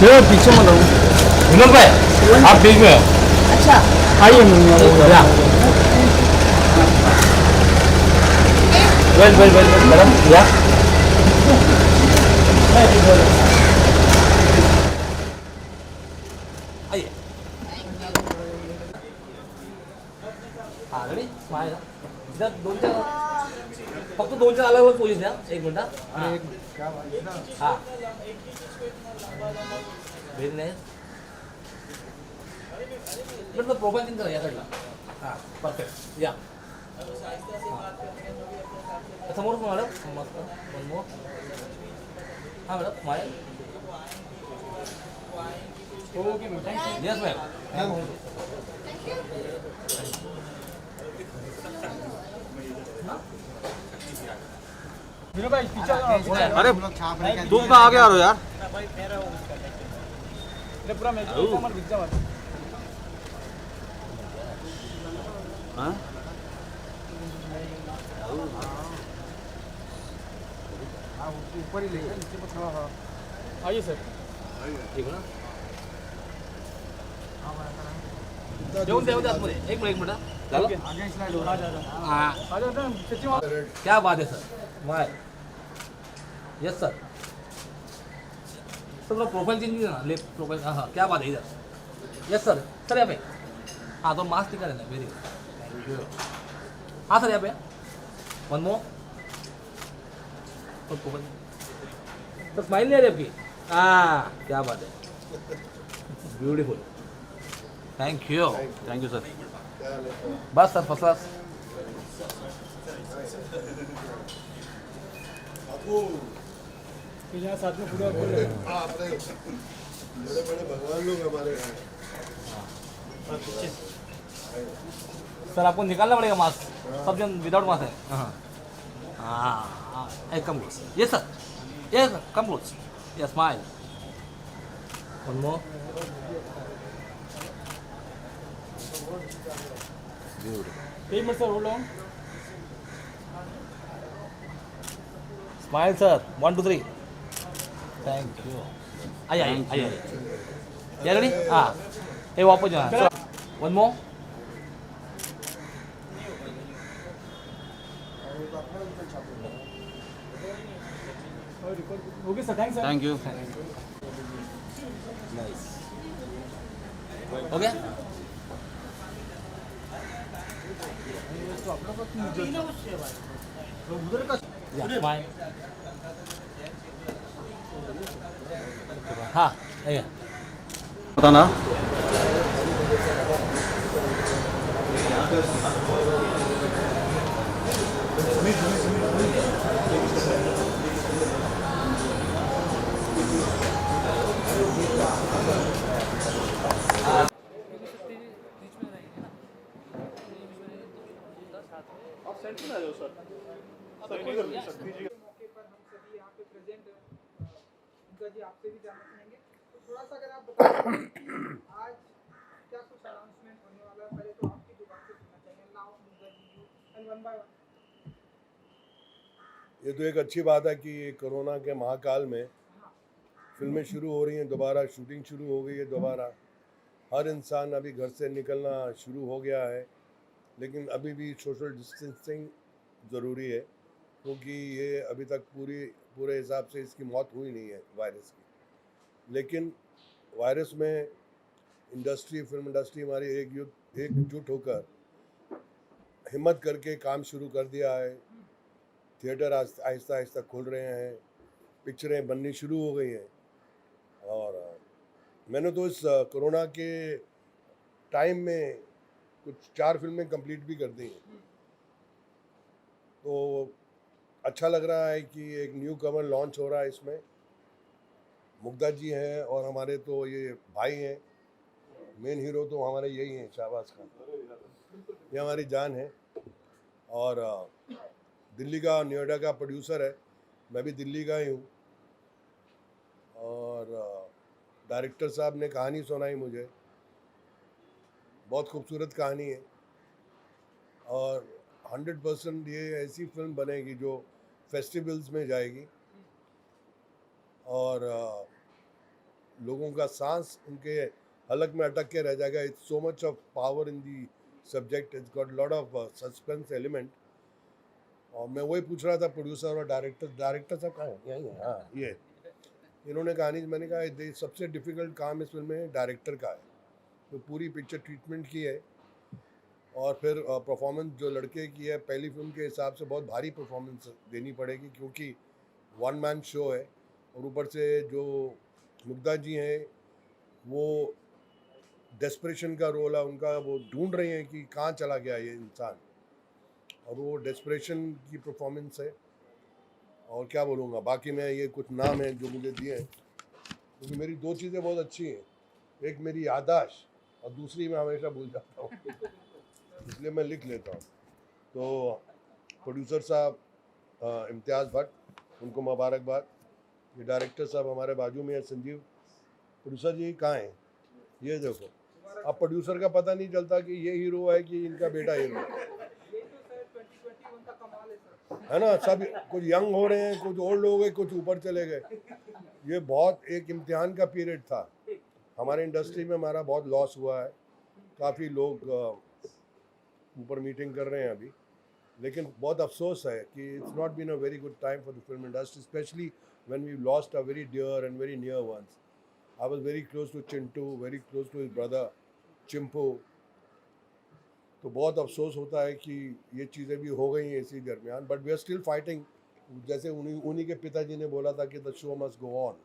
Sir पीछे मत आओ। विनोद भाई आप बीच में हो। अच्छा आइए मैम। या वेल वेल वेल मैडम या आइए हाँ रेडी स्माइल इधर दोन चार फक्त दोन चार अलग अलग पोझिशन द्या एक मिनिट हाँ व्हेरी नाईस म्हटलं प्रोफाईल चेंज करा या साईडला हां परफेक्ट या समोर मॅडम मस्त वन मोर हां madam smile okay ma'am thank yes ma'am you भाई पीछे आओ। अरे तुम कहाँ आगे आ रहे हो यार? ये पूरा मैच कमर बिक जावा। हाँ? ऊपर ही लेगा नीचे पर थोड़ा हाँ आइए सर। ठीक है ना जेवण द्या आतमध्ये एक मिनिट झालं आगे स्लाइड हो रहा है। हां आ जाओ ना सचिन वहाँ। क्या बात है सर वाह yes sir sir profile change कीजिए ना लेफ्ट प्रोफाइल हाँ हाँ क्या बात है इधर यस सर सर यहाँ पे हाँ तो मास्क टिका रहना वेरी गुड हाँ सर यहाँ पे वन मोर तो प्रोफाइल सर स्माइल नहीं आ रही आपकी हाँ क्या बात है ब्यूटीफुल थैंक यू सर। बस सर फर्स्ट क्लास तो यहाँ साथ में पूरा बोल रहे हैं। हाँ अपने बड़े बड़े भगवान लोग हमारे हैं। सर आपको निकालना पड़ेगा मास्क सब जन विदाउट मास्क है हाँ come close yes sir yes come close yes smile one more एक मिनट sir hold on. Smile sir 1 2 3 thank you आइए आइए आइए या रेडी हाँ ये वापस जाना one more okay sir thanks sir. Thank you. हो गया या स्माइल हाँ आइए बताना। मौके पर हम सभी यहाँ पे प्रेजेंट हैं। मुग्धा जी आपसे भी जानना चाहेंगे तो थोड़ा सा अगर आप बता दें कि आज क्या कुछ अनाउंसमेंट होने वाला है। पहले तो आपकी जुबान से सुनना चाहेंगे now Mugdha ji you and one by one. ये तो एक अच्छी बात है कि कोरोना के महाकाल में फिल्में शुरू हो रही हैं, दोबारा शूटिंग शुरू हो गई है, दोबारा हर इंसान अभी घर से निकलना शुरू हो गया है, लेकिन अभी भी सोशल डिस्टेंसिंग ज़रूरी है क्योंकि ये अभी तक पूरे हिसाब से इसकी मौत हुई नहीं है वायरस की। लेकिन वायरस में फिल्म इंडस्ट्री हमारी एकजुट होकर हिम्मत करके काम शुरू कर दिया है। थिएटर आहिस्ता आहिस्ता खुल रहे हैं, पिक्चरें बननी शुरू हो गई हैं और मैंने तो इस कोरोना के टाइम में कुछ 4 फिल्में कंप्लीट भी कर दी हैं। तो अच्छा लग रहा है कि एक न्यू कमर लॉन्च हो रहा है इसमें। मुग्धा जी हैं और हमारे तो ये भाई हैं, मेन हीरो तो हमारे यही हैं शाहबाज खान, ये हमारी जान है। और दिल्ली का नोएडा का प्रोड्यूसर है, मैं भी दिल्ली का ही हूँ। और डायरेक्टर साहब ने कहानी सुनाई मुझे, बहुत खूबसूरत कहानी है और 100% ये ऐसी फिल्म बनेगी जो फेस्टिवल्स में जाएगी। और लोगों का सांस उनके हलक में अटक के रह जाएगा. It's so much of power in the subject. It's got lot of suspense element. और मैं वही पूछ रहा था प्रोड्यूसर और डायरेक्टर साहब कहाँ हैं? यही है. हाँ, ये इन्होंने कहानी, मैंने कहा सबसे डिफिकल्ट काम इस फिल्म में डायरेक्टर का है. तो पूरी पिक्चर ट्रीटमेंट की है और फिर परफॉर्मेंस जो लड़के की है पहली फिल्म के हिसाब से बहुत भारी परफॉर्मेंस देनी पड़ेगी क्योंकि वन मैन शो है. और ऊपर से जो मुग्धा जी हैं वो डेस्परेशन का रोल है उनका. वो ढूंढ रही हैं कि कहाँ चला गया ये इंसान, और वो डेस्परेशन की परफॉर्मेंस है. और क्या बोलूँगा, बाकी मैं ये कुछ नाम हैं जो मुझे दिए हैं क्योंकि मेरी दो चीज़ें बहुत अच्छी हैं. एक मेरी याददाश्त और दूसरी मैं हमेशा भूल जाता हूँ इसलिए मैं लिख लेता हूँ. तो प्रोड्यूसर साहब इम्तियाज़ भट्ट, उनको मुबारकबाद. ये डायरेक्टर साहब हमारे बाजू में है संजीव. प्रोड्यूसर जी कहाँ हैं? ये देखो, अब प्रोड्यूसर का पता नहीं चलता कि ये हीरो है कि इनका बेटा हीरो है. ये तो सर 2021 का कमाल है सर. है ना. सब कुछ यंग हो रहे हैं, कुछ ओल्ड हो गए, कुछ ऊपर चले गए. ये बहुत एक इम्तिहान का पीरियड था. हमारे इंडस्ट्री में हमारा बहुत लॉस हुआ है. काफ़ी लोग ऊपर मीटिंग कर रहे हैं अभी, लेकिन बहुत अफसोस है कि it's not been a very good time for the film industry, specially when we lost a very dear and very near ones. I was very close to Chintu, very close to his brother Chimpu. तो बहुत अफसोस होता है कि ये चीज़ें भी हो गई हैं इसी दरमियान. But we are still fighting. जैसे उन्हीं के पिताजी ने बोला था कि the show must go on.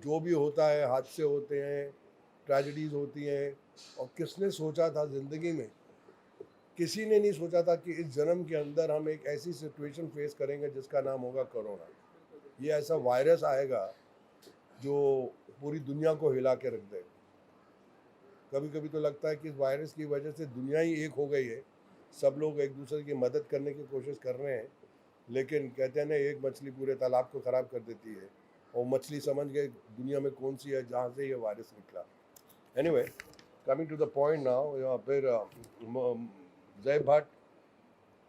जो भी होता है, हादसे होते हैं, ट्रेजेडीज़ होती हैं. और किसने सोचा था ज़िंदगी में, किसी ने नहीं सोचा था कि इस जन्म के अंदर हम एक ऐसी सिचुएशन फेस करेंगे जिसका नाम होगा कोरोना. ये ऐसा वायरस आएगा जो पूरी दुनिया को हिला के रख देगा. कभी कभी तो लगता है कि इस वायरस की वजह से दुनिया ही एक हो गई है. सब लोग एक दूसरे की मदद करने की कोशिश कर रहे हैं, लेकिन कहते हैं ना, एक मछली पूरे तालाब को ख़राब कर देती है. और मछली समझ गए दुनिया में कौन सी है जहाँ से ये वायरस निकला. Anyway, coming to the point now, यहाँ फिर जय भट्ट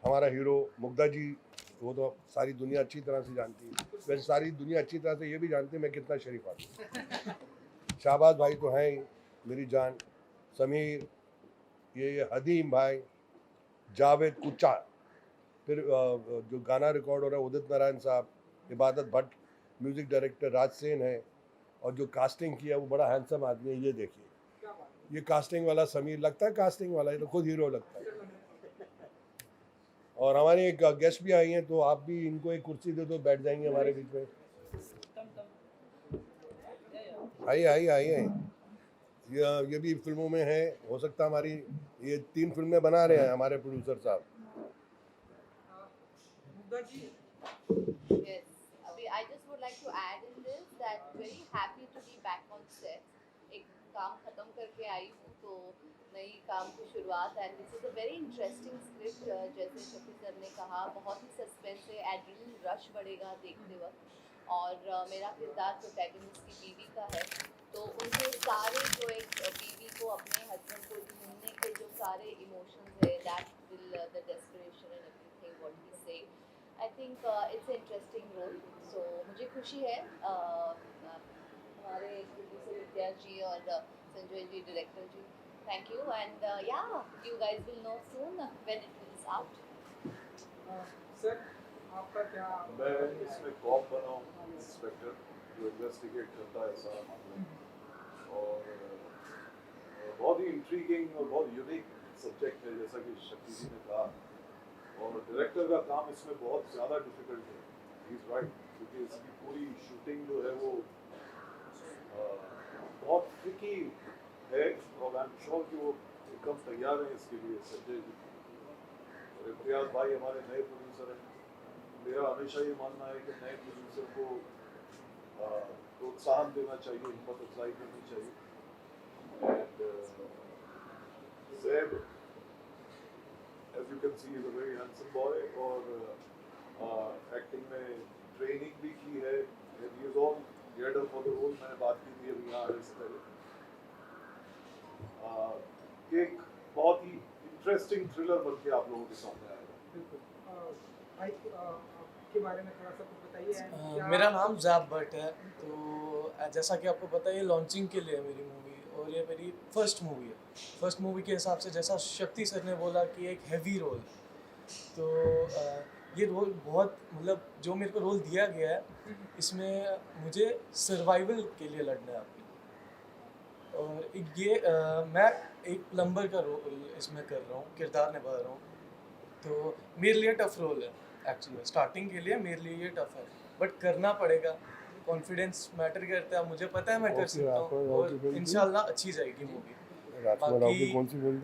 हमारा हीरो, मुग्धा जी वो तो सारी दुनिया अच्छी तरह से जानती है. वैसे सारी दुनिया अच्छी तरह से ये भी जानती है मैं कितना शरीफ आदमी. शाहबाज भाई तो हैं ही, मेरी जान. समीर, ये हदीम भाई, जावेद कुच्चा, फिर जो गाना रिकॉर्ड हो रहा है उदित नारायण साहब, इबादत भट्ट, म्यूज़िक डायरेक्टर राज सेन है. और जो कास्टिंग किया वो बड़ा हैंडसम आदमी है. ये देखिए, ये कास्टिंग वाला समीर लगता है कास्टिंग वाला, ये तो खुद हीरो लगता है. और हमारी एक गेस्ट भी आई हैं, तो आप भी इनको एक कुर्सी दे दो, बैठ जाएंगे हमारे बीच में. आइए. ये भी फिल्मों में है. हो सकता है हमारी ये 3 फिल्में बना रहे हैं हमारे प्रोड्यूसर साहब. मुग्धा जी, Yes, I just would like to add in this that very happy to be back on set. एक काम खत्म करके आई हूँ तो नई काम की शुरुआत. And this is a very interesting script. जैसे शफी सर ने कहा, बहुत ही सस्पेंस है, एड्रेनलिन रश बढ़ेगा देखते वक्त. और मेरा किरदार प्रोटैगनिस्ट की बीवी का है, तो उनके सारे जो एक बीवी को अपने हस्बैंड को ढूंढने के जो सारे इमोशंस है, that will the desperation and everything what he say, I think it's interesting role. So मुझे खुशी है हमारे प्रोड्यूसर विद्या जी और Sanjay ji director ji, thank you. And yeah, you guys will know soon when it will out. Sir आपका क्या? मैं इसमें corp बना हूँ, इंस्पेक्टर जो इन्वेस्टिगेट करता है सारा मामला. और बहुत ही इंट्रीगिंग और बहुत यूनिक सब्जेक्ट है जैसा कि शक्ति जी ने कहा. और डायरेक्टर का काम इसमें बहुत ज़्यादा डिफिकल्ट है. ही इज़ राइट, क्योंकि इसकी पूरी शूटिंग जो है वो बहुत ट्रिकी है. और आई एम श्योर कि वो एकदम तैयार हैं इसके लिए, संजय जी. और इम्तियाज़ भाई हमारे नए प्रोड्यूसर हैं. मेरा हमेशा ये मानना है कि नए प्रोड्यूसर को प्रोत्साहन देना चाहिए, हिम्मत अफजाई करनी चाहिए. And Zeb, as you can see, is a very handsome boy. और एक्टिंग में ट्रेनिंग भी की है. He is all geared up for the role. मैंने बात की थी अभी यहाँ आने से पहले. एक बहुत ही इंटरेस्टिंग थ्रिलर बन के आप लोगों के सामने आएगा. बिल्कुल. भाई आपके बारे में थोड़ा सा कुछ बताइए. मेरा नाम ज़ैब भट्ट है. तो जैसा कि आपको पता है ये लॉन्चिंग के लिए है मेरी मूवी, और ये मेरी फर्स्ट मूवी है। फर्स्ट मूवी के हिसाब से जैसा शक्ति सर ने बोला कि एक हैवी रोल, तो ये रोल बहुत मतलब जो मेरे को रोल दिया गया है इसमें मुझे सर्वाइवल के लिए लड़ना है आपकी। और ये मैं एक प्लम्बर का रोल इसमें कर रहा हूँ, किरदार निभा रहा हूँ, तो मेरे लिए टफ रोल है एक्चुअली। स्टार्टिंग के लिए मेरे लिए ये टफ है, बट करना पड़ेगा। कॉन्फिडेंस मैटर करता है, मुझे पता है मैं कर सकता हूँ, और इंशाल्लाह अच्छी जाएगी मूवी। बाकी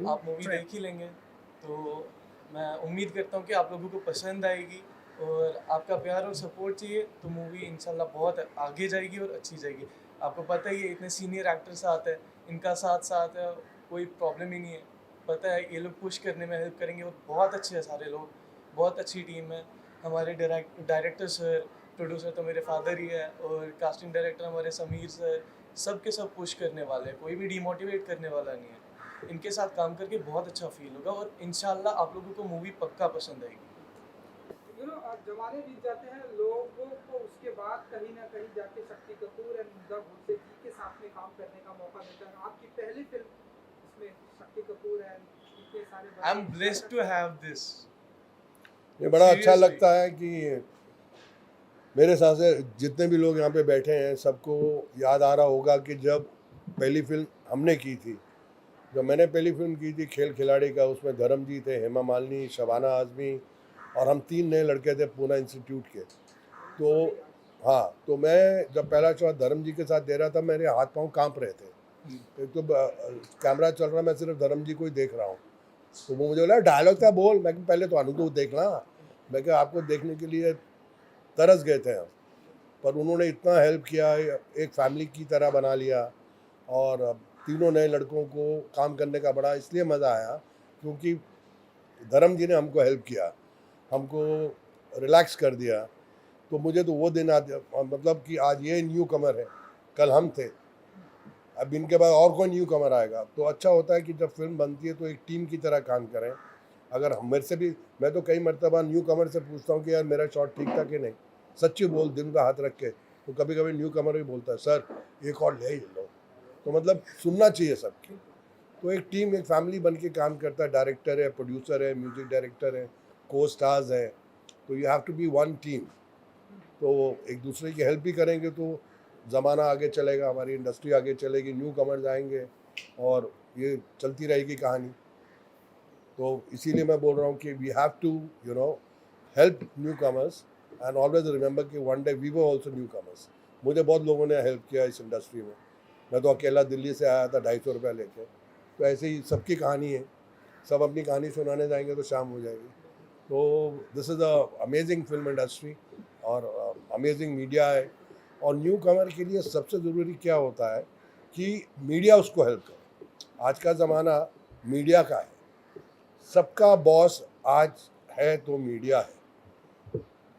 आप मूवी देख ही लेंगे, तो मैं उम्मीद करता हूँ कि आप लोगों को पसंद आएगी, और आपका प्यार और सपोर्ट चाहिए तो मूवी इंशाल्लाह बहुत आगे जाएगी और अच्छी जाएगी। आपको पता ही है इतने सीनियर एक्टर्स आते हैं, इनका साथ है, कोई प्रॉब्लम ही नहीं है। पता है ये लोग पुश करने में हेल्प करेंगे, और बहुत अच्छे हैं सारे लोग, बहुत अच्छी टीम है। हमारे डायरेक्टर सर, प्रोड्यूसर तो मेरे फादर ही है, और कास्टिंग डायरेक्टर हमारे समीर सर, सब के सब पुश करने वाले हैं, कोई भी डिमोटिवेट करने वाला नहीं है। इनके साथ काम करके बहुत अच्छा फील होगा, और इंशाल्लाह आप लोगों को मूवी पक्का पसंद आएगी। जमाने बीत जाते हैं, लोगों को उसके बाद कहीं ना कहीं जाके शक्ति कपूर एंड मुग्धा गोडसे जी के साथ में काम करने का मौका मिलता है। आपकी पहली फिल्म इसमें शक्ति कपूर एंड इतने सारे I am blessed to have this. ये बड़ा अच्छा लगता है कि मेरे हिसाब से जितने भी लोग यहाँ पे बैठे हैं सबको याद आ रहा होगा कि जब पहली फिल्म हमने की थी, जब मैंने पहली फिल्म की थी खेल खिलाड़ी का, उसमें धर्म जी थे, हेमा मालिनी, शबाना आज़मी, और हम 3 नए लड़के थे पूना इंस्टीट्यूट के। तो हाँ, तो मैं जब पहला शॉट धर्म जी के साथ दे रहा था, मेरे हाथ पांव कांप रहे थे। एक तो कैमरा चल रहा, मैं सिर्फ धर्म जी को ही देख रहा हूँ। तो वो मुझे बोला डायलॉग क्या बोल, मैं पहले तो अनु देखना, मैं क्या आपको देखने के लिए तरस गए थे हम, पर उन्होंने इतना हेल्प किया, एक फैमिली की तरह बना लिया, और तीनों नए लड़कों को काम करने का बड़ा इसलिए मज़ा आया क्योंकि धर्म जी ने हमको हेल्प किया, हमको रिलैक्स कर दिया। तो मुझे तो वो दिन मतलब कि आज ये न्यू कमर है, कल हम थे, अब इनके बाद और कोई न्यू कमर आएगा। तो अच्छा होता है कि जब फिल्म बनती है तो एक टीम की तरह काम करें। अगर हम मेरे से भी, मैं तो कई मरतबा न्यू कमर से पूछता हूँ कि यार मेरा शॉट ठीक था कि नहीं, सच्ची बोल दिल का हाथ रख के। तो कभी कभी न्यू कमर भी बोलता है सर एक और ले ही लो, तो मतलब सुनना चाहिए सबकी। तो एक टीम, एक फैमिली बन के काम करता है, डायरेक्टर है, प्रोड्यूसर है, म्यूजिक डायरेक्टर है, को स्टार्स है, तो you have to be one team. तो एक दूसरे की हेल्प भी करेंगे तो ज़माना आगे चलेगा, हमारी इंडस्ट्री आगे चलेगी, न्यू कमर्स आएंगे और ये चलती रहेगी कहानी। तो इसीलिए मैं बोल रहा हूँ कि we have to help newcomers and always remember कि one day we were also newcomers. मुझे बहुत लोगों ने हेल्प किया इस इंडस्ट्री में, मैं तो अकेला दिल्ली से आया था 250 रुपया लेके। तो ऐसे ही सबकी कहानी है, सब अपनी कहानी सुनाने जाएंगे तो शाम हो जाएगी। तो this is a amazing film industry और अमेजिंग मीडिया है। और न्यू कमर के लिए सबसे ज़रूरी क्या होता है कि मीडिया उसको हेल्प करे। आज का ज़माना मीडिया का है, सबका बॉस आज है तो मीडिया है।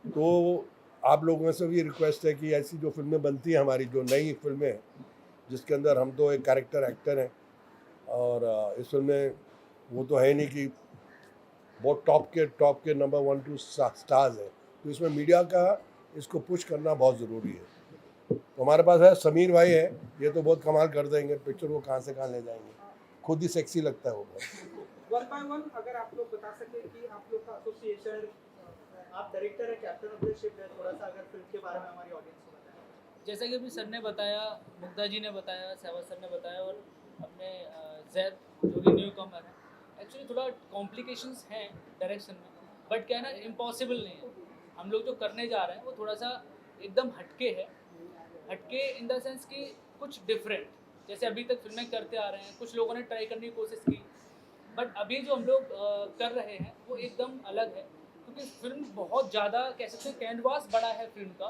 तो आप लोगों से भी रिक्वेस्ट है कि ऐसी जो फिल्में बनती हैं हमारी, जो नई फिल्में हैं जिसके अंदर हम तो एक कैरेक्टर एक्टर हैं, और इस फिल्म में वो तो है नहीं कि बहुत टॉप के नंबर 1 2 स्टार्स हैं, तो इसमें मीडिया का इसको पुश करना बहुत ज़रूरी है। तो हमारे पास है समीर भाई है, ये तो बहुत कमाल कर देंगे, पिक्चर को कहाँ से कहाँ ले जाएंगे, खुद ही सेक्सी लगता है वो। वन बाय वन अगर आप लोग बता सके कि आप लोग का एसोसिएशन, आप डायरेक्टर है, कैप्टन ऑफ द शिप है, थोड़ा सा अगर फिल्म के बारे में हमारी ऑडियंस को बताएं। जैसा कि अभी सर ने बताया, मुग्धा जी ने बताया, सहवाग सर ने बताया, और अपने जैद जो कि न्यू कमर है, एक्चुअली थोड़ा कॉम्प्लिकेशंस हैं डायरेक्शन में, बट क्या है ना, इम्पॉसिबल नहीं है। हम लोग जो करने जा रहे हैं वो थोड़ा सा एकदम हटके है, हटके इन द सेंस कि कुछ डिफरेंट, जैसे अभी तक फिल्में करते आ रहे हैं, कुछ लोगों ने ट्राई करने की कोशिश की, बट अभी जो हम लोग कर रहे हैं वो एकदम अलग है। क्योंकि फिल्म बहुत ज़्यादा कह सकते हैं, कैनवास बड़ा है फिल्म का,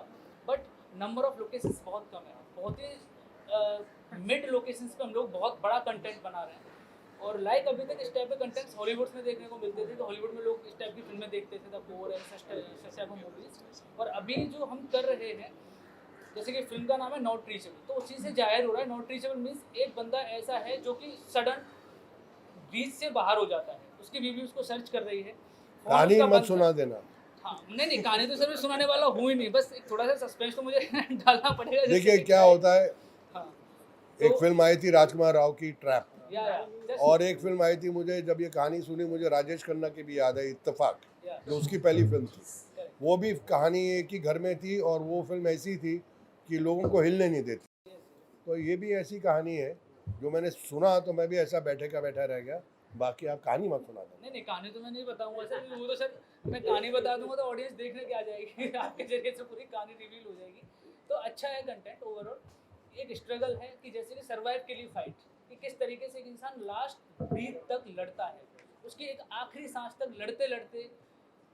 बट नंबर ऑफ लोकेशंस बहुत कम है। बहुत ही मिड लोकेशंस पे हम लोग बहुत बड़ा कंटेंट बना रहे हैं। और लाइक अभी तक इस टाइप के कंटेंट्स हॉलीवुड में देखने को मिलते थे, तो हॉलीवुड में लोग इस टाइप की फिल्में देखते थे, the poor and such type of movies. और अभी जो हम कर रहे हैं, जैसे कि फिल्म का नाम है नॉट रीचेबल, तो उसी से जाहिर हो रहा है नॉट रीचेबल मीन्स एक बंदा ऐसा है जो कि सडन रीच से बाहर हो जाता है, उसकी बीवी उसको सर्च कर रही है, कहानी मत सुना देना। हाँ नहीं कहानी तो सर मैं सुनाने वाला हूँ ही नहीं, बस एक थोड़ा सा सस्पेंस तो मुझे डालना पड़ेगा। जिससे देखिए कि क्या होता है, हाँ एक फिल्म आई थी राजकुमार राव की ट्रैप, या just- और एक फिल्म आई थी, मुझे जब ये कहानी सुनी मुझे राजेश खन्ना की भी याद है, इत्तेफाक, या जो उसकी पहली फिल्म थी। correct. वो भी कहानी एक ही घर में थी और वो फिल्म ऐसी थी कि लोगों को हिलने नहीं देती। तो ये भी ऐसी कहानी है जो मैंने सुना तो मैं भी ऐसा बैठे का बैठा रह गया। बाकी आप कहानी मत सुना दो। नहीं कहानी तो मैं नहीं बताऊंगा सर, वो तो सर मैं कहानी बता दूंगा तो ऑडियंस देखने के आ जाएगी आपके जरिए से पूरी कहानी रिवील हो जाएगी। तो अच्छा है कंटेंट ओवरऑल, एक स्ट्रगल है कि जैसे कि सर्वाइव के लिए फाइट, कि किस तरीके से एक इंसान लास्ट ब्रीथ तक लड़ता है, उसकी एक आखिरी सांस तक लड़ते लड़ते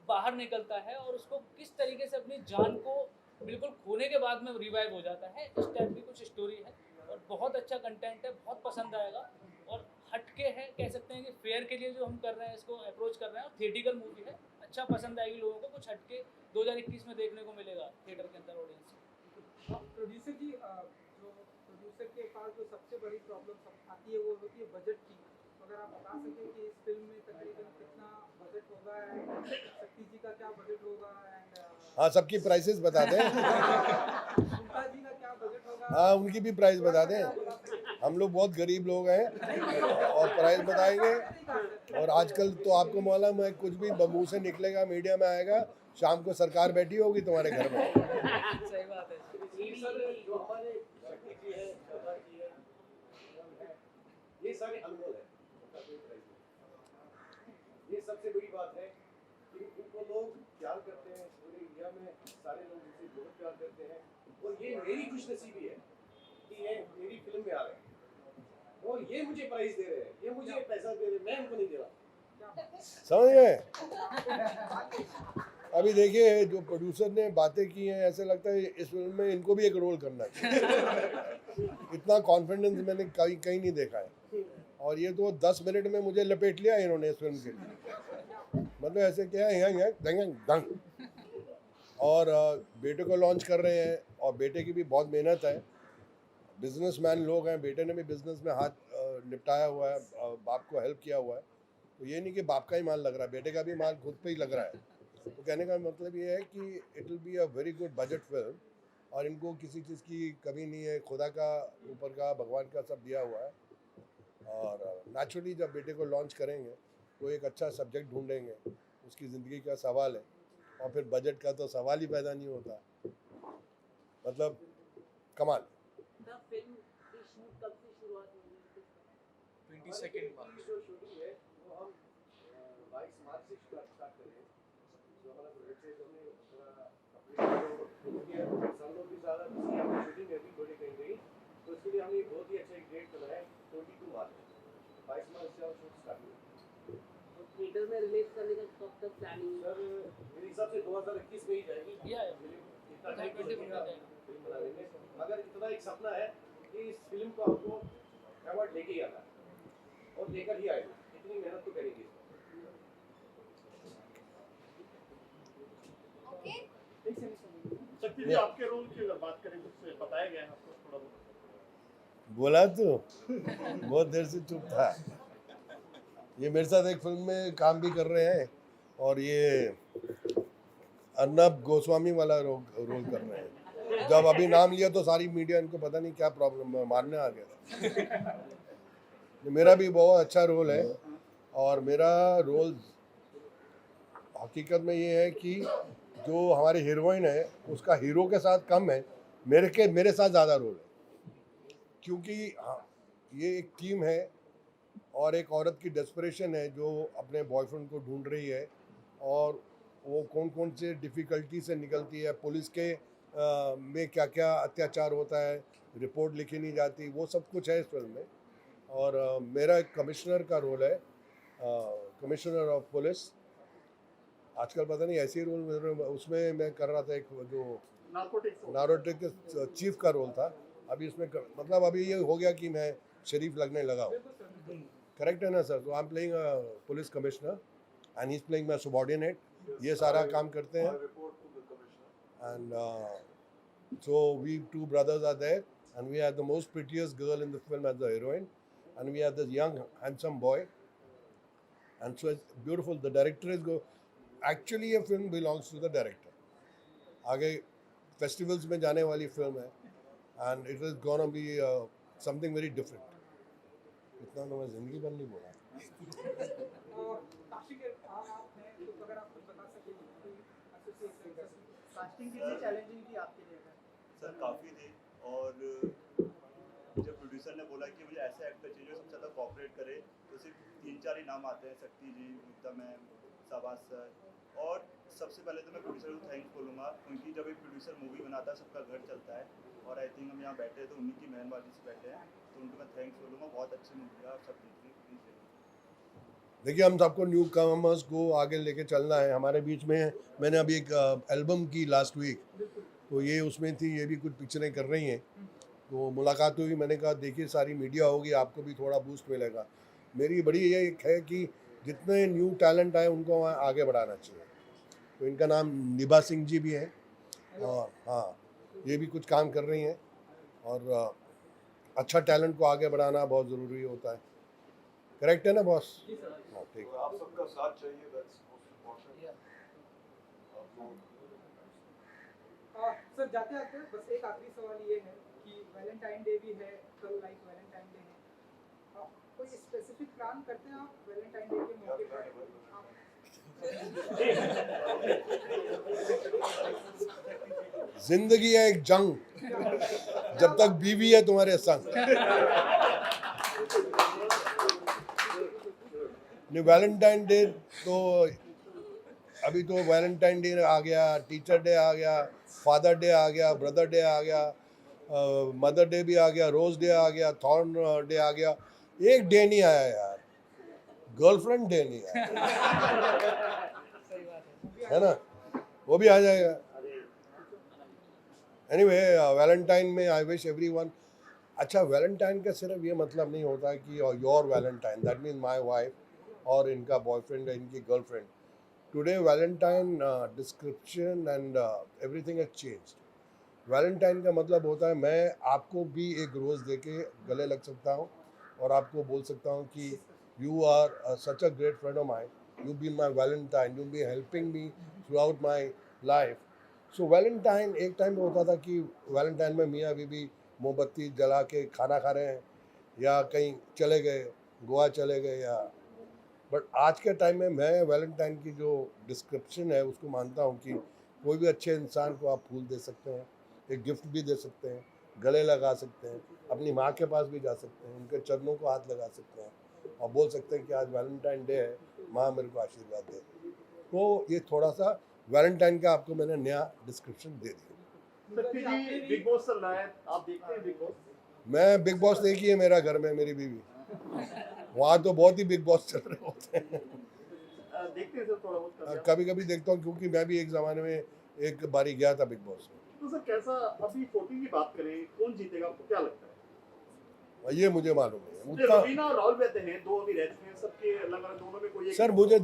बाहर निकलता है और उसको किस तरीके से अपनी जान को बिल्कुल खोने के बाद में रिवाइव हो जाता है। इस टाइप की कुछ स्टोरी है और बहुत अच्छा कंटेंट है, बहुत पसंद आएगा और हटके है, कह सकते हैं कि फेयर के लिए जो हम कर रहे हैं इसको अप्रोच कर रहे हैं, और थिएटिकल मूवी है, अच्छा पसंद आएगी लोगों को। कुछ हटके 2021 में देखने को मिलेगा थिएटर के अंदर ऑडियंस को। प्रोड्यूसर जी, जो प्रोड्यूसर के पास जो सबसे बड़ी प्रॉब्लम आती है वो होती है बजट की। अगर आप बता सकें कि इस फिल्म में तकरीबन कितना बजट होगा एंड शक्ति जी का क्या बजट होगा एंड हाँ, सबकी प्राइसेस बता दें। मुमताज जी का क्या बजट होगा। हाँ, उनकी भी प्राइस बता दें। हम लोग बहुत गरीब लोग हैं और प्राइस बताएंगे। और आजकल तो आपको मालूम है, कुछ भी मुंह से निकलेगा मीडिया में आएगा, शाम को सरकार बैठी होगी तुम्हारे घर में। सही बात है। जो हमारे शक्ति जी है, शोभा जी है, ये सारे अनमोल है, ये सबसे बड़ी बात है कि उनको लोग प्यार करते हैं। पूरे इंडिया में सारे लोग इसे बहुत प्यार करते हैं और ये मेरी खुशनसीबी है कि ये मेरी फिल्म में आ रहे हैं और ये मुझे प्राइज दे रहे हैं, ये मुझे पैसा दे रहे हैं, मैं उनको नहीं दे रहा। समझ गए? अभी देखिए जो प्रोड्यूसर ने बातें की हैं, ऐसे लगता है इस फिल्म में इनको भी एक रोल करना चाहिए। इतना कॉन्फिडेंस मैंने कहीं नहीं देखा है। और ये तो 10 मिनट में मुझे लपेट लिया इन्होंने इस फिल्म के लिए। मतलब ऐसे क्या है, यहाँ दंग दंग। और बेटे को लॉन्च कर रहे हैं और बेटे की भी बहुत मेहनत है। बिजनेसमैन लोग हैं, बेटे ने भी बिजनेस में हाथ निपटाया हुआ है, बाप को हेल्प किया हुआ है। तो ये नहीं कि बाप का ही माल लग रहा है, बेटे का भी माल खुद पे ही लग रहा है। तो कहने का मतलब ये है कि it will be a very good budget film और इनको किसी चीज़ की कमी नहीं है। खुदा का, ऊपर का, भगवान का सब दिया हुआ है। और नेचुरली जब बेटे को लॉन्च करेंगे तो एक अच्छा सब्जेक्ट ढूंढेंगे, उसकी ज़िंदगी का सवाल है और फिर बजट का तो सवाल ही पैदा नहीं होता। मतलब कमाल। 22 मार्च। जो शूटिंग है वो हम 22 मार्च से स्टार्ट करेंगे। जो हमारा प्रोजेक्ट है, जो हमने अपने सालों की ज़्यादा बिजी अपनी शूटिंग में भी थोड़ी कहीं, तो इसके लिए हमने बहुत ही अच्छा एक डेट बनाया है, 22 मार्च। 22 मार्च से हम शूट स्टार्ट करेंगे। तो थिएटर में रिलीज करने का कब तक प्लानिंग? सर मेरे हिसाब से 2021 में ही जाएगी। या इतना टाइम तो लगेगा फिल्म बनाने में, मगर इतना एक सपना है कि इस फिल्म को हमको अवार्ड लेके ही आना है और लेकर ही आएगा। इतनी मेहनत तो करेंगे। ओके शक्ति जी, आपके रोल की अगर बात करें कुछ बताया गया है आपको थोड़ा बहुत? बोला तो बहुत देर से चुप था। ये मेरे साथ एक फिल्म में काम भी कर रहे हैं और ये अर्नब गोस्वामी वाला रोल कर रहे हैं। जब अभी नाम लिया तो सारी मीडिया, इनको पता नहीं क्या प्रॉब्लम है, मारने आ गया। मेरा भी बहुत अच्छा रोल है और मेरा रोल हकीकत में ये है कि जो हमारी हीरोइन है उसका हीरो के साथ कम है, मेरे साथ ज़्यादा रोल है। क्योंकि ये एक टीम है और एक औरत की डेस्परेशन है जो अपने बॉयफ्रेंड को ढूंढ रही है और वो कौन कौन से डिफ़िकल्टी से निकलती है, पुलिस के में क्या क्या अत्याचार होता है, रिपोर्ट लिखी नहीं जाती, वो सब कुछ है इस फिल्म में। और मेरा एक कमिश्नर का रोल है, कमिश्नर ऑफ पुलिस। आजकल पता नहीं ऐसे ही रोल, उसमें मैं कर रहा था एक जो नार्कोटिक्स चीफ का रोल था। अभी इसमें मतलब अभी ये हो गया कि मैं शरीफ लगने लगा हूँ। करेक्ट है ना सर? तो I am playing police commissioner and he is playing my subordinate. ये सारा काम करते हैं। And so we two brothers are there and we have the most prettiest girl in the film as the heroine and we have this young handsome boy and so it's beautiful. The director is actually ये film belongs to the director. आगे festivals में जाने वाली film है and it is gonna be something very different. इतना तो मैं जिंदगी भर नहीं बोला. कास्टिंग कितनी चैलेंजिंग थी आपके लिए? सर काफ़ी थी, और जब प्रोड्यूसर ने बोला कि मुझे ऐसे एक्टर चाहिए जो सबसे ज़्यादा कॉपरेट करे, तो सिर्फ 3-4 ही नाम आते हैं, शक्ति जी, मुक्ता मैम, शाबाश सर. और सबसे पहले तो मैं प्रोड्यूसर को थैंक्स बोलूँगा, क्योंकि जब एक प्रोड्यूसर मूवी बनाता है सबका घर चलता है, और आई थिंक हम यहाँ बैठे हैं तो उन्हीं की मेहरबानी से बैठे हैं, तो उनको मैं थैंक्स बोलूँगा. बहुत अच्छी मूवी है, आप सब देखिए प्लीज़. देखिए हम सबको न्यू कमर्स को आगे लेके चलना है. हमारे बीच में मैंने अभी एक एल्बम की लास्ट वीक, तो ये उसमें थी, ये भी कुछ पिक्चरें कर रही हैं, तो मुलाकात हुई. मैंने कहा देखिए सारी मीडिया होगी, आपको भी थोड़ा बूस्ट मिलेगा. मेरी बड़ी ये एक है कि जितने न्यू टैलेंट आए उनको वहाँ आगे बढ़ाना चाहिए. तो इनका नाम निभा सिंह जी भी है, और हाँ ये भी कुछ काम कर रही हैं, और अच्छा टैलेंट को आगे बढ़ाना बहुत ज़रूरी होता है. करेक्ट है ना बॉस? हाँ ठीक है. आप सबका साथ चाहिए, that's most important. आप लोग सर जाते आते बस एक आखिरी सवाल ये है कि वैलेंटाइन डे भी है कल, लाइक वैलेंटाइन डे है, कोई स्पेसिफिक प्लान करते हैं आप वैलेंटाइन डे के मौके पर? जिंदगी है एक जंग, जब तक बीवी है तुम्हारे संग. नहीं, वैलेंटाइन डे तो अभी तो वैलेंटाइन डे आ गया, टीचर डे आ गया, फादर डे आ गया, ब्रदर डे आ गया, मदर डे भी आ गया, रोज डे आ गया, थॉर्न डे आ गया. एक डे नहीं आया यार, गर्लफ्रेंड डे नहीं आया. है ना, वो भी आ जाएगा. एनीवे वैलेंटाइन में आई विश एवरीवन. अच्छा, वैलेंटाइन का सिर्फ ये मतलब नहीं होता कि your Valentine, that mean my wife और इनका बॉयफ्रेंड है, इनकी girlfriend. Today Valentine description and everything has changed. Valentine का मतलब होता है मैं आपको भी एक रोज़ दे के गले लग सकता हूँ और आपको बोल सकता हूँ कि you are such a great friend of mine, you been my valentine, you be helping me throughout my life. So valentine एक टाइम पे होता था कि वैलेंटाइन में मियाँ बीबी मोमबत्ती जला के खाना खा रहे हैं या कहीं चले गए, गोवा चले गए या. बट आज के टाइम में मैं वैलेंटाइन की जो डिस्क्रिप्शन है उसको मानता हूँ कि कोई भी अच्छे इंसान को आप फूल दे सकते हैं, एक गिफ्ट भी दे सकते हैं, गले लगा सकते हैं, अपनी माँ के पास भी जा सकते हैं, उनके चरणों को हाथ लगा सकते हैं और बोल सकते हैं कि आज वैलेंटाइन डे है, माँ मेरे को आशीर्वाद दे. तो ये थोड़ा सा वैलेंटाइन का आपको मैंने नया डिस्क्रिप्शन दे दिया. शक्ति जी, बिग बॉस चल रहा है, आप देखते हैं बिग बॉस? मैं बिग बॉस देखी है मेरा घर में, मेरी बीवी. वहाँ तो बहुत ही बिग बॉस चल रहे होते हैं. देखते हैं सर थोड़ा बहुत? कभी कभी देखता हूँ, क्योंकि मैं भी एक ज़माने में एक बारी गया था बिग बॉस में. तो सर कैसा, अभी वोटिंग की बात करें, कौन जीतेगा आपको क्या लगता है? ये मुझे मालूम नहीं है. रवीना और राहुल रहते हैं, दो अभी रहते हैं, सबके अलग अलग, दोनों में कोई एक. सर मुझे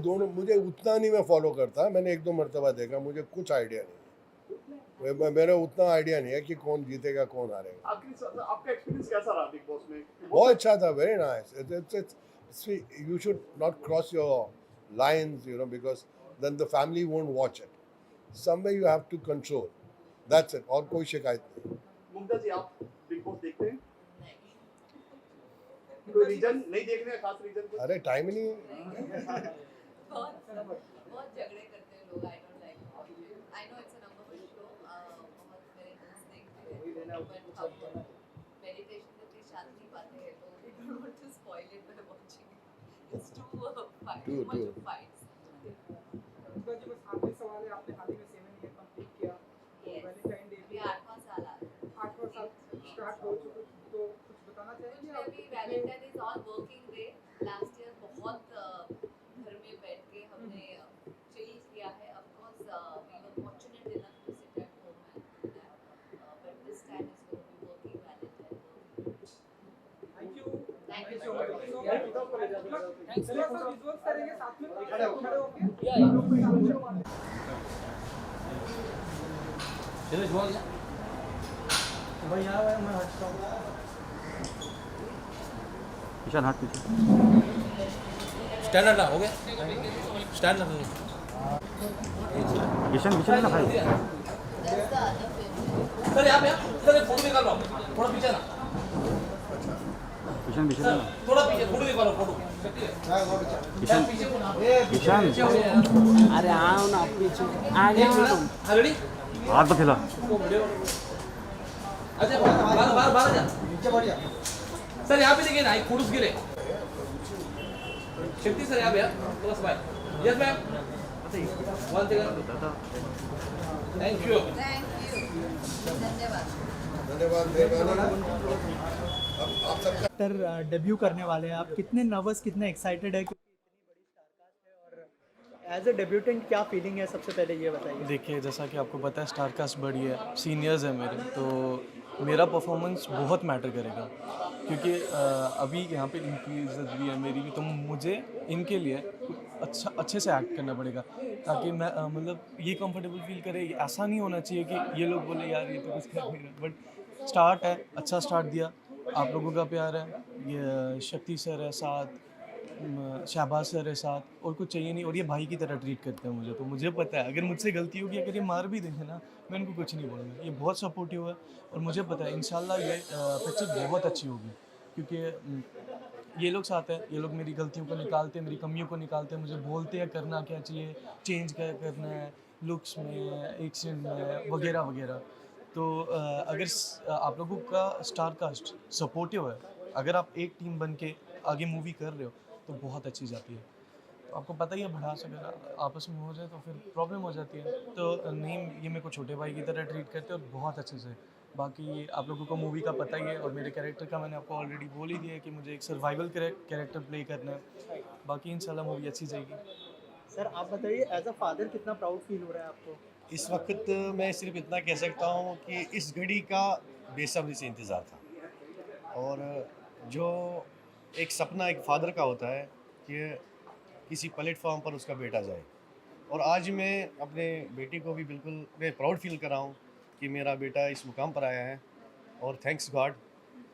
उतना नहीं मैं फॉलो करता. मैंने 1-2 मरतबा देखा, मुझे कुछ आइडिया नहीं है. मेरा उतना आइडिया नहीं है कि कौन जीतेगा कौन हारेगा. आपका एक्सपीरियंस कैसा रहा बिग बॉस में? बहुत अच्छा था, very nice. You should not cross your lines, you know, because then the family won't watch it. Somewhere you have to control. That's it. और कोई शिकायत नहीं. मुग्धा जी, आप बिग बॉस देखते हैं? कोई रीजन नहीं देखने का खास रीजन? अरे टाइम ही नहीं है. बहुत झगड़े करते हैं लोग. I don't like it. I know it's a number one show. बहुत मेरे दोस्त देखते हैं, बट हम मेडिटेशन करके शांत नहीं पाते हैं, तो we don't want to spoil it by watching. It's too much of fights. Mugdha ji, बस आखिरी सवाल है. आपने हाल ही में 7 ईयर कंप्लीट किया, तो वैलेंटाइन डे भी 8वां साल आ रहा है. 8वां साल स्टार्ट हो चुका, तो कुछ बताना चाहेंगे आप? अभी valentine is on working day. Last year बहुत घर में बैठ के हमने चिल किया है. Of course we were fortunate enough to sit at home and but this time is going to be working valentine. Thank you so much. Thanks. Visuals करेंगे साथ में, खड़े होके. चलो बोल जा भाई. यहाँ मैं हटता हूँ. ईशान हट पीछे. स्टैंडर्ड ना हो गया. स्टैंडर्ड किशन किशन ना भाई That's the other film. Sir यहाँ पे सर एक फोटो निकाल रहा हूँ थोड़ा पीछे ना किशन किशन ना थोड़ा पीछे फोटो निकाल रहा हूँ फोटो किशन किशन अरे आओ ना पीछे आगे आओ ना रेडी हाथ तो खिला अच्छा बाहर जा सर यहाँ पे देखिए ना एक फोटोज गिरे शक्ति सर यहाँ पे थोड़ा smile yes ma'am one second thank you Thank you. धन्यवाद. एक्टर डेब्यू करने वाले हैं आप कितने नर्वस कितने एक्साइटेड है क्योंकि इतनी बड़ी स्टारकास्ट है और एज ए डेब्यूटेंट क्या फीलिंग है सबसे पहले ये बताइए। देखिए जैसा कि आपको पता है स्टारकास्ट बड़ी है, सीनियर्स है मेरे, तो मेरा परफॉर्मेंस बहुत मैटर करेगा क्योंकि अभी यहाँ पे इनकी इज्जत भी है मेरी भी, तो मुझे इनके लिए अच्छे से एक्ट करना पड़ेगा ताकि मैं मतलब ये कंफर्टेबल फील करे। ऐसा नहीं होना चाहिए कि ये लोग बोले यार ये तो कुछ कर नहीं रहा, बट स्टार्ट है, अच्छा स्टार्ट दिया, आप लोगों का प्यार है, ये शक्ति सर है साथ, शहबाज सर है साथ, और कुछ चाहिए नहीं, और ये भाई की तरह ट्रीट करते हैं मुझे, तो मुझे पता है अगर मुझसे गलती होगी, अगर ये मार भी देंगे ना मैं इनको कुछ नहीं बोलूँगा। ये बहुत सपोर्टिव है और मुझे पता है इंशाल्लाह ये पिक्चर बहुत अच्छी होगी क्योंकि ये लोग साथ हैं, ये लोग मेरी गलतियों को निकालते हैं, मेरी कमियों को निकालते हैं, मुझे बोलते हैं करना क्या चाहिए, चेंज क्या करना है लुक्स में, एक्शन में, वगैरह वगैरह। तो अगर आप लोगों का स्टार कास्ट सपोर्टिव है, अगर आप एक टीम बन के आगे मूवी कर रहे हो तो बहुत अच्छी जाती है। तो आपको पता ही है भड़ास अगर आपस में हो जाए तो फिर प्रॉब्लम हो जाती है, तो नहीं ये मेरे को छोटे भाई की तरह ट्रीट करते हैं और बहुत अच्छे से। बाकी आप लोगों को मूवी का पता ही है और मेरे कैरेक्टर का मैंने आपको ऑलरेडी बोल ही दिया है कि मुझे एक सर्वाइवल कैरेक्टर प्ले करना है। बाकी इंशाल्लाह मूवी अच्छी जाएगी। सर आप बताइए एज अ फादर कितना प्राउड फील हो रहा है आपको? इस वक्त मैं सिर्फ इतना कह सकता हूँ कि इस घड़ी का बेसब्री से इंतज़ार था, और जो एक सपना एक फादर का होता है कि किसी प्लेटफॉर्म पर उसका बेटा जाए, और आज मैं अपने बेटे को भी बिल्कुल मैं प्राउड फील कर रहा हूँ कि मेरा बेटा इस मुकाम पर आया है, और थैंक्स गॉड,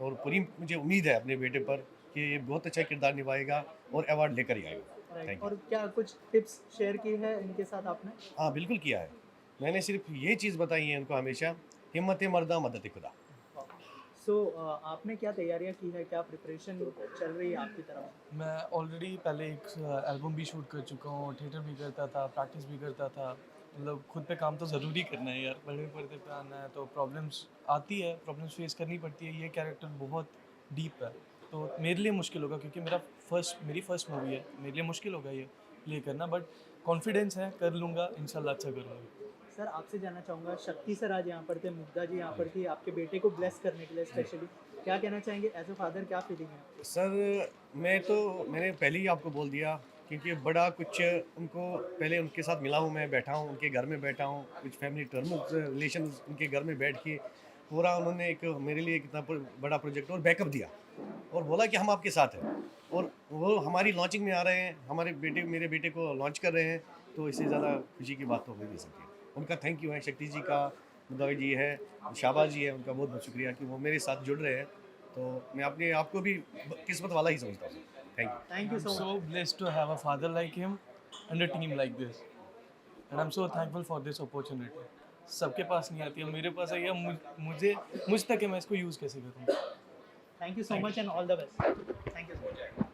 और पूरी मुझे उम्मीद है अपने बेटे पर कि ये बहुत अच्छा किरदार निभाएगा और अवार्ड लेकर ही आएगा। Thank you. और क्या कुछ टिप्स शेयर की है इनके साथ आपने? हाँ बिल्कुल किया है, मैंने सिर्फ ये चीज़ बताई है उनको हमेशा, हिम्मत मर्दा मदद खुदा। सो आपने क्या तैयारियां की है, क्या प्रिपरेशन चल रही है आपकी तरफ? मैं ऑलरेडी पहले एक एल्बम भी शूट कर चुका हूँ, थिएटर भी करता था, प्रैक्टिस भी करता था, मतलब खुद पे काम तो ज़रूरी करना है यार, बड़े पर्दे पे आना है तो प्रॉब्लम्स आती है, प्रॉब्लम्स फेस करनी पड़ती है। ये कैरेक्टर बहुत डीप है तो मेरे लिए मुश्किल होगा क्योंकि मेरी फर्स्ट मूवी है, मेरे लिए मुश्किल होगा ये प्ले करना, बट कॉन्फिडेंस है, कर लूँगा इंशाल्लाह, अच्छा करूँगा। सर आपसे जानना चाहूँगा, शक्ति सर आज यहाँ पर थे, मुग्धा जी यहाँ पर थी, आपके बेटे को ब्लेस करने के लिए स्पेशली, क्या कहना चाहेंगे एज अ फादर, क्या फीलिंग है? सर मैंने पहले ही आपको बोल दिया क्योंकि बड़ा कुछ उनको पहले उनके साथ मिला हूँ, मैं बैठा हूँ उनके घर में बैठा हूँ, कुछ फैमिली टर्म्स रिलेशन उनके घर में बैठ के पूरा उन्होंने एक मेरे लिए कितना बड़ा प्रोजेक्ट और बैकअप दिया और बोला कि हम आपके साथ हैं, और वो हमारी लॉन्चिंग में आ रहे हैं, मेरे बेटे को लॉन्च कर रहे हैं, तो इससे ज़्यादा खुशी की बात तो हो नहीं सकती। उनका थैंक यू है, शक्ति जी का, मुद्दा जी है, शाबाज जी है, उनका बहुत बहुत शुक्रिया कि वो मेरे साथ जुड़ रहे हैं, तो मैं अपने आप को भी किस्मत वाला ही समझता हूँ। Thank you so blessed to have a father like him and a team like this, and I'm so thankful for this opportunity. सबके पास नहीं आती है, मेरे पास आई है, मुझ तक है, मैं इसको यूज़ कैसे करूँ। Thank you so much and all the best. Thank you so much.